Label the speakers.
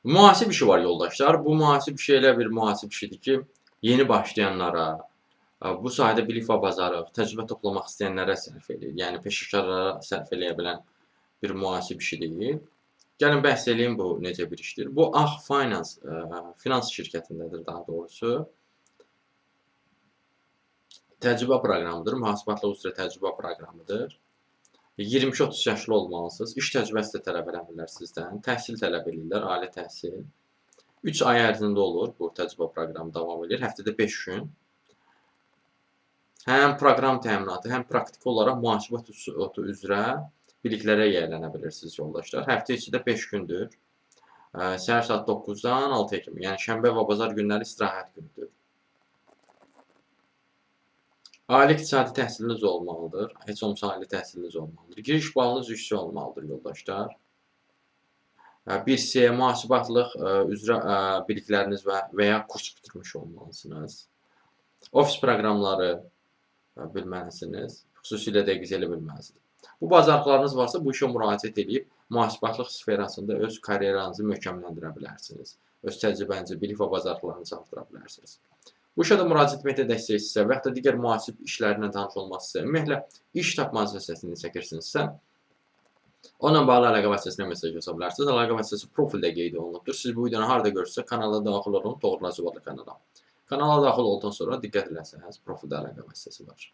Speaker 1: Mühasib işi var yoldaşlar. Bu mühasib işi elə bir mühasib işidir ki, yeni başlayanlara, bu sahədə bilik və bacarıq, təcrübə toplamaq istəyənlərə sərf edir. Yəni peşəkarlara sərf eləyə bilən bir mühasib işi deyil. Gəlin bəhs eləyim bu necə bir işdir. Bu Ağ Finance finans şirkətindədir daha doğrusu. Təcrübə proqramıdır, mühasibatlıq üzrə təcrübə proqramıdır. 22-30 yaşlı olmalısınız. İş təcrübəsi də tələb eləmirlər sizdən. Təhsil tələb edirlər, ali təhsil. 3 ay ərzində olur bu təcrübə proqramı davam edir. Həftədə 5 gün. Həm proqram təminatı, həm praktiki olaraq mühasibat üzrə biliklərə yiyələnə bilirsiniz yoldaşlar. Həftə içi də 5 gündür. Səhər saat 9-dan 6-ya kimi. Yəni şənbə və bazar günləri istirahət günüdür. Ali iqtisadi təhsiliniz olmalıdır. Heç olmasa ali təhsiliniz olmalıdır. Giriş balınız yüksək olmalıdır yoldaşlar. 1C mühasibatlıq üzrə bilikləriniz və ya kurs bitirmiş olmalısınız. Ofis proqramları bilməlisiniz. Xüsusilə də Excel bilməlisiniz. Bu bacarıqlarınız varsa bu işə müraciət edib mühasibatlıq sferasında öz karyeranızı möhkəmləndirə bilərsiniz. Öz təcrübənizi, bilik və bacarıqlarınızı artıra bilərsiniz. Bu işə də müraciət etməkdə dəstəkçisə və ya da digər mühasib işlərlə tanış olmazsa, ümumiyyətlə iş tapma səsini çəkirsinizsə, onunla bağlı əlaqə vasitəsilə mesaj yaza bilərsiniz. Əlaqə vasitəsi profildə qeyd olunubdur. Siz bu videonu harada görürsünüzsə kanala daxil olun, Toğrul Acıvalı kanala. Kanala daxil olduqdan sonra diqqət eləsəniz, profildə əlaqə vasitəsi var.